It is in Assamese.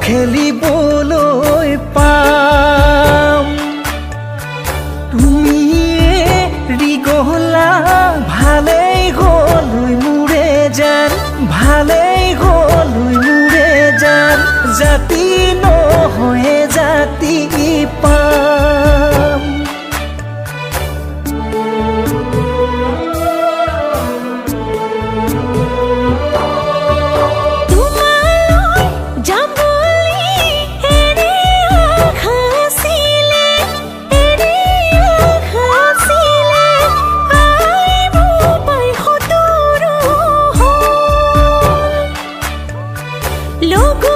খেলিবলৈ পাম। তুমি এৰি গলা ভালেই গ'লৈ মোৰে জান, ভালেই গ'লৈ মোৰে জান। জাতি নহয় জাতি পাম। लोगों